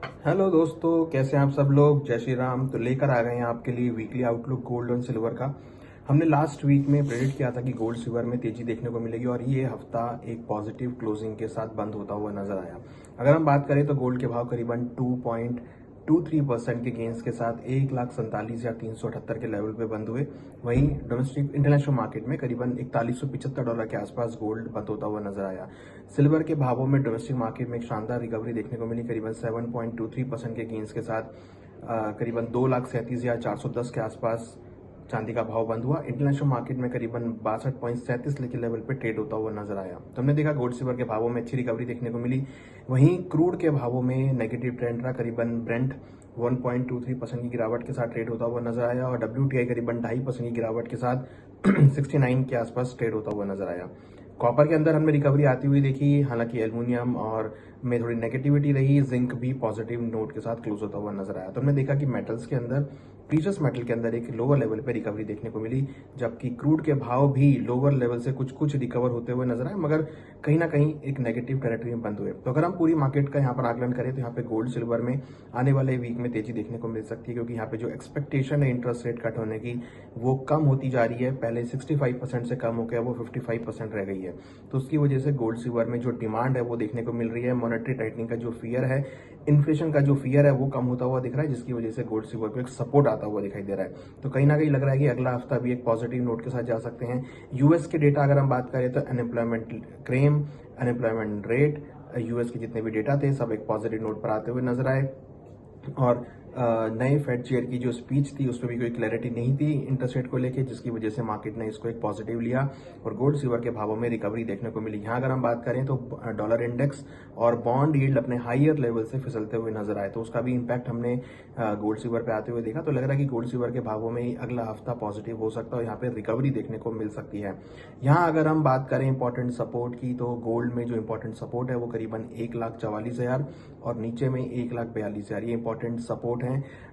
Hello दोस्तों, कैसे हैं आप सब लोग। जय श्री राम। तो लेकर आ गए हैं आपके लिए वीकली आउटलुक गोल्ड और सिल्वर का। हमने लास्ट वीक में प्रेडिक्ट किया था कि गोल्ड सिल्वर में तेजी देखने को मिलेगी और ये हफ्ता एक पॉजिटिव क्लोजिंग के साथ बंद होता हुआ नजर आया। अगर हम बात करें तो गोल्ड के भाव करीबन 2.23% के गेंस के साथ 1,47,378 के लेवल पे बंद हुए। वहीं डोमेस्टिक इंटरनेशनल मार्केट में करीबन $4175 के आसपास गोल्ड बंद होता हुआ नजर आया। सिल्वर के भावों में डोमेस्टिक मार्केट में एक शानदार रिकवरी देखने को मिली, करीबन 7.23% के गेंस के साथ करीबन 2,37,410 के आसपास चांदी का भाव बंद हुआ। इंटरनेशनल मार्केट में करीबन 62.37 के लेवल पे ट्रेड होता हुआ नजर आया। तो हमने देखा गोल्ड सिल्वर के भावों में अच्छी रिकवरी देखने को मिली। वहीं क्रूड के भावों में नेगेटिव ट्रेंड रहा, करीबन ब्रेंट 1.23% की गिरावट के साथ ट्रेड होता हुआ नजर आया और WTI करीबन 2.5% की गिरावट के साथ 69 के आसपास ट्रेड होता हुआ नजर आया। कॉपर के अंदर हमने रिकवरी आती हुई देखी, हालांकि एल्यूमिनियम और में थोड़ी नेगेटिविटी रही। जिंक भी पॉजिटिव नोट के साथ क्लोज होता हुआ नजर आया। तो हमने देखा कि मेटल्स के अंदर, प्रीशियस मेटल के अंदर एक लोअर लेवल पे रिकवरी देखने को मिली, जबकि क्रूड के भाव भी लोअर लेवल से कुछ कुछ रिकवर होते हुए नजर आए, मगर कहीं ना कहीं एक नेगेटिव टेरिटरी में बंद हुए। तो अगर हम पूरी मार्केट का यहाँ पर आकलन करें तो यहाँ पे गोल्ड सिल्वर में आने वाले वीक में तेजी देखने को मिल सकती है, क्योंकि यहाँ पे जो एक्सपेक्टेशन है इंटरेस्ट रेट कट होने की वो कम होती जा रही है। पहले 65% से कम होकर वो 55% रह गई है। तो उसकी वजह से गोल्ड सिल्वर में जो डिमांड है वो देखने को मिल रही है। मॉनेटरी टाइटनिंग का जो फियर है, इन्फ्लेशन का जो फियर है वो कम होता हुआ दिख रहा है, जिसकी वजह से गोल्ड सिल्वर को एक सपोर्ट आता हुआ दिखाई दे रहा है। तो कहीं ना कहीं लग रहा है कि अगला हफ्ता भी एक पॉजिटिव नोट के साथ जा सकते हैं। यूएस के डेटा अगर हम बात करें तो unemployment claim, unemployment rate, US के जितने भी डेटा थे सब एक पॉजिटिव नोट पर आते हुए नजर आए। और नए फेड चेयर की जो स्पीच थी उसमें भी कोई क्लैरिटी नहीं थी इंटरेस्ट रेट को लेके, जिसकी वजह से मार्केट ने इसको एक पॉजिटिव लिया और गोल्ड सिल्वर के भावों में रिकवरी देखने को मिली। यहाँ अगर हम बात करें तो डॉलर इंडेक्स और बॉन्ड यील्ड अपने हायर लेवल से फिसलते हुए नजर आए, तो उसका भी इम्पैक्ट हमने गोल्ड सिल्वर पे आते हुए देखा। तो लग रहा है कि गोल्ड सिल्वर के भावों में ही अगला हफ्ता पॉजिटिव हो सकता है और यहाँ पे रिकवरी देखने को मिल सकती है। यहाँ अगर हम बात करें इंपॉर्टेंट सपोर्ट की, तो गोल्ड में जो इंपॉर्टेंट सपोर्ट है वो करीबन 1,44,000 और नीचे में 1,42,000 ये इंपॉर्टेंट सपोर्ट है।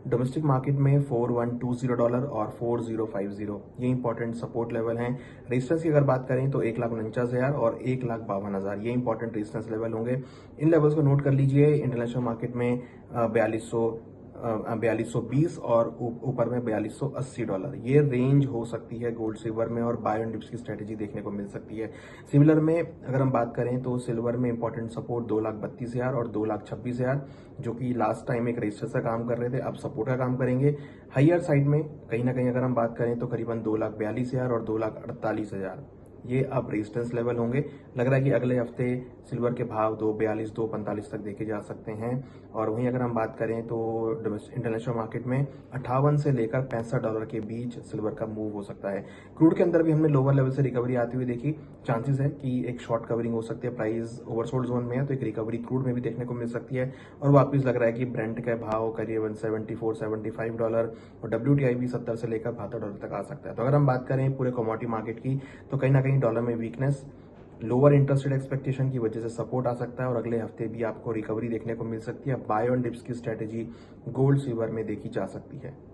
डोमेस्टिक मार्केट में $4120 और 4050 ये इंपॉर्टेंट सपोर्ट लेवल हैं। रेजिस्टेंस की अगर बात करें तो 1,49,000 और 1,52,000 ये इंपॉर्टेंट रेजिस्टेंस लेवल होंगे। इन लेवल्स को नोट कर लीजिए। इंटरनेशनल मार्केट में 4220 और ऊपर में $4280 ये रेंज हो सकती है गोल्ड सिल्वर में, और बाय एंड डिप्स की स्ट्रेटेजी देखने को मिल सकती है। सिमिलर में अगर हम बात करें तो सिल्वर में इंपॉर्टेंट सपोर्ट 2,32,000 और 2,26,000 जो कि लास्ट टाइम एक रेजिस्टेंस का काम कर रहे थे, अब सपोर्ट का काम करेंगे। हाइयर साइड में कहीं ना कहीं अगर हम बात करें तो करीबन 2,42,000 और 2,48,000 ये अब रेजिस्टेंस लेवल होंगे। लग रहा है कि अगले हफ्ते सिल्वर के भाव 2,42 2,45 तक देखे जा सकते हैं। और वहीं अगर हम बात करें तो इंटरनेशनल मार्केट में 58 से लेकर $65 के बीच सिल्वर का मूव हो सकता है। क्रूड के अंदर भी हमने लोअर लेवल से रिकवरी आती हुई देखी। चांसेस है कि एक शॉर्ट कवरिंग हो सकती है, प्राइस ओवरसोल्ड जोन में है, तो एक रिकवरी क्रूड में भी देखने को मिल सकती है। और वापस लग रहा है कि ब्रेंट का भाव करीबन $74-75 और WTI भी 70 से लेकर $72 तक आ सकता है। तो अगर हम बात करें पूरे कमोडिटी मार्केट की तो कहीं ना कहीं डॉलर में weakness, lower interest rate expectation की वजह से सपोर्ट आ सकता है और अगले हफ्ते भी आपको रिकवरी देखने को मिल सकती है। बाय ऑन डिप्स की स्ट्रेटेजी गोल्ड सिल्वर में देखी जा सकती है।